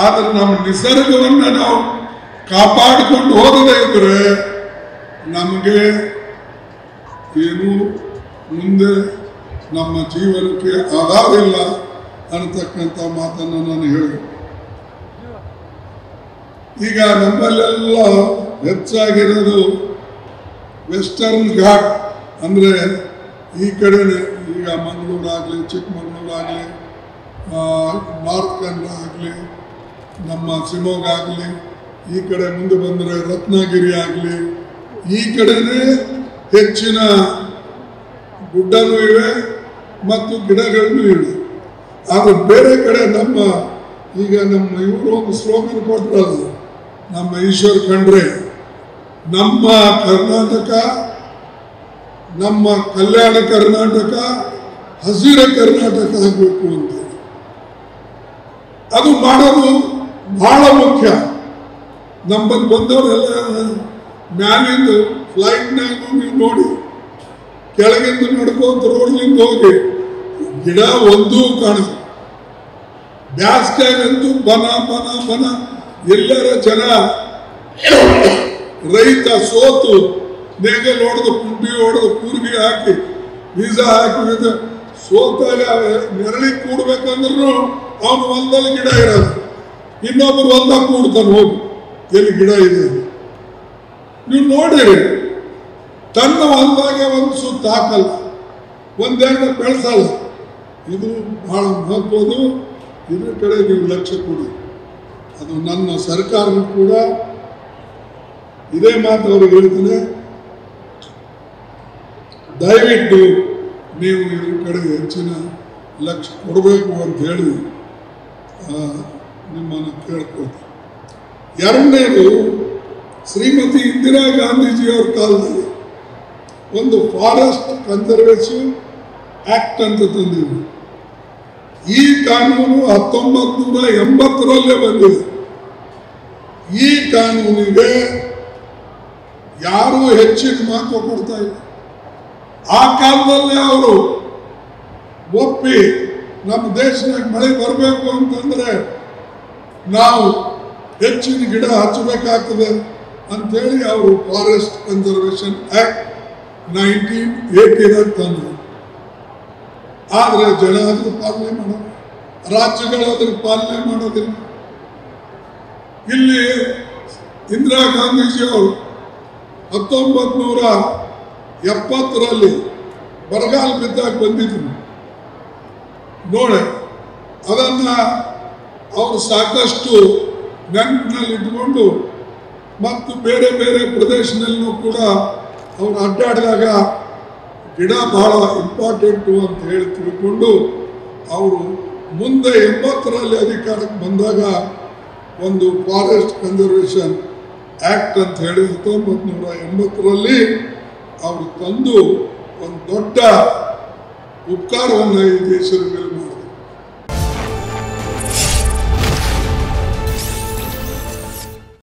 ಆದ್ರೆ ನಮ್ಮ ನಿಸರ್ಗವನ್ನ ನಾವು ಕಾಪಾಡಿಕೊಂಡು ಹೋಗದೇ ಇದ್ರೆ ನಮಗೆ ಏನು ಮುಂದೆ ನಮ್ಮ ಜೀವನಕ್ಕೆ ಆಧಾರವಿಲ್ಲ ಅನ್ನತಕ್ಕಂಥ ಮಾತನ್ನು ನಾನು ಹೇಳಿದೆ. ಈಗ ನಮ್ಮಲ್ಲೆಲ್ಲ ಹೆಚ್ಚಾಗಿರೋದು ವೆಸ್ಟರ್ನ್ ಘಾಟ್, ಅಂದರೆ ಈ ಕಡೆನೆ. ಈಗ ಮಂಗಳೂರಾಗಲಿ, ಚಿಕ್ಕಮಗಳೂರಾಗಲಿ, ನಾರ್ತ್ ಕನ್ನಡ ಆಗಲಿ, ನಮ್ಮ ಶಿವಮೊಗ್ಗ ಆಗಲಿ, ಈ ಕಡೆ ಮುಂದೆ ಬಂದರೆ ರತ್ನಗಿರಿ ಆಗಲಿ, ಈ ಕಡೆನೇ ಹೆಚ್ಚಿನ ಗುಡ್ಡನೂ ಇವೆ ಮತ್ತು ಗಿಡಗಳೂ ಇವೆ. ಆದರೆ ಬೇರೆ ಕಡೆ ಈಗ ನಮ್ಮ ಇವರು ಒಂದು ಸ್ಲೋಗನ್ ಕೊಟ್ಟರಲ್ಲ, ನಮ್ಮ ಈಶ್ವರ್ ಖಂಡ್ರೆ, ನಮ್ಮ ಕರ್ನಾಟಕ, ನಮ್ಮ ಕಲ್ಯಾಣ ಕರ್ನಾಟಕ ಹಸಿರ ಕರ್ನಾಟಕ ಆಗಬೇಕು ಅಂತ. ಅದು ಮಾಡೋದು ಬಹಳ ಮುಖ್ಯ. ನಮ್ಮಲ್ಲಿ ಬಂದವರೆಲ್ಲ ಮ್ಯಾಲಿಂದ ಫ್ಲೈಟ್ನಾಗ ನೀವು ನೋಡಿ, ಕೆಳಗಿಂದ ನಡ್ಕೊಂತ ರೋಡ್ಲಿಂದ ಹೋಗಿ ಗಿಡ ಒಂದೂ ಕಾಣಿಸ್. ಬ್ಯಾಸ್ಗ್ಯಾಗಂತೂ ಬನ ಬನ ಬನ, ಎಲ್ಲರ ಜನ ರೈತ ಸೋತು ನೇಗಲ್ ಹೊಡೆದು ಕುಂಟಿ ಹೊಡೆದು ಕೂರ್ಗಿ ಹಾಕಿ ಬೀಜ ಹಾಕಿ ಸೋತಾಗ ನೆರಳಿ ಕೂಡ್ಬೇಕಂದ್ರೂ ಅವನು ಹೊಲದಲ್ಲಿ ಗಿಡ ಇರೋದು, ಇನ್ನೊಬ್ಬರು ಹೊಲ್ದಾಗ ಕೂಡ್ತಾನೆ ಹೋಗಿ ಎಲ್ಲಿ ಗಿಡ ಇದೆ. ನೀವು ನೋಡಿರಿ, ತನ್ನ ಹೊಲದಾಗೆ ಒಂದು ಸುತ್ತ ಹಾಕಲ್ಲ, ಒಂದೆರಡು ಬೆಳೆಸಲ್ಲ. ಇದು ಬಹಳ ಮಹತ್ವದು. ಇದ್ರ ಕಡೆ ನೀವು ಲಕ್ಷ್ಯ ಕೊಡಿ. ಅದು ನನ್ನ ಸರ್ಕಾರವೂ ಕೂಡ ಇದೇ ಮಾತು ಅವ್ರಿಗೆ ಹೇಳ್ತೇನೆ, ದಯವಿಟ್ಟು ನೀವು ಇದ್ರ ಕಡೆ ಹೆಚ್ಚಿನ ಲಕ್ಷ್ಯ ಕೊಡಬೇಕು ಅಂತ ಹೇಳಿ ನಿಮ್ಮನ್ನು ಕೇಳ್ಕೊಳ್ತೀನಿ. ಎರಡನೇದು, ಶ್ರೀಮತಿ ಇಂದಿರಾ ಗಾಂಧೀಜಿಯವರ ಕಾಲದಲ್ಲಿ ಒಂದು ಫಾರೆಸ್ಟ್ ಕನ್ಸರ್ವೇಷನ್ ಆಕ್ಟ್ ಅಂತ ತಂದಿದ್ರು. ಈ ಕಾನೂನು 1980ರಲ್ಲೇ ಬಂದಿದೆ. ಈ ಕಾನೂನಿಗೆ ಯಾರೂ ಹೆಚ್ಚಿನ ಮಹತ್ವ ಕೊಡ್ತಾ ಇಲ್ಲ. ಆ ಕಾಲದಲ್ಲೇ ಅವರು ಒಪ್ಪಿ ನಮ್ಮ ದೇಶದಾಗ ಮಳೆ ಬರಬೇಕು ಅಂತಂದ್ರೆ ನಾವು ಹೆಚ್ಚಿನ ಗಿಡ ಹಚ್ಚಬೇಕಾಗ್ತದೆ ಅಂತೇಳಿ ಅವರು ಫಾರೆಸ್ಟ್ ಕನ್ಸರ್ವೇಷನ್ ಆಕ್ಟ್ 1980 ತಂದರು. ಆದರೆ ಜನ ಅದ್ರ ಪಾಲನೆ ಮಾಡೋದು, ರಾಜ್ಯಗಳು ಅದ್ರ ಪಾಲನೆ ಮಾಡೋದಿಲ್ಲ. ಇಲ್ಲಿ ಇಂದಿರಾ ಗಾಂಧೀಜಿಯವರು 1970ರಲ್ಲಿ ಬರಗಾಲ ಬಿದ್ದಾಗ ಬಂದಿದ್ರು ನೋಡಿ. ಅದನ್ನ ಅವರು ಸಾಕಷ್ಟು ನೆನಪಿನಲ್ಲಿ ಇಟ್ಕೊಂಡು ಮತ್ತು ಬೇರೆ ಬೇರೆ ಪ್ರದೇಶದಲ್ಲೂ ಕೂಡ ಅವರು ಅಡ್ಡಾಡಿದಾಗ ಗಿಡ ಬಹಳ ಇಂಪಾರ್ಟೆಂಟು ಅಂತ ಹೇಳಿ ತಿಳ್ಕೊಂಡು ಅವರು ಮುಂದೆ 80ರಲ್ಲಿ ಅಧಿಕಾರಕ್ಕೆ ಬಂದಾಗ ಒಂದು ಫಾರೆಸ್ಟ್ ಕನ್ಸರ್ವೇಷನ್ ಆಕ್ಟ್ ಅಂತ ಹೇಳಿ 1980ರಲ್ಲಿ ಅವರು ತಂದು ಒಂದು ದೊಡ್ಡ ಉಪಕಾರವನ್ನು ಈ ದೇಶದ ಮೇಲೆ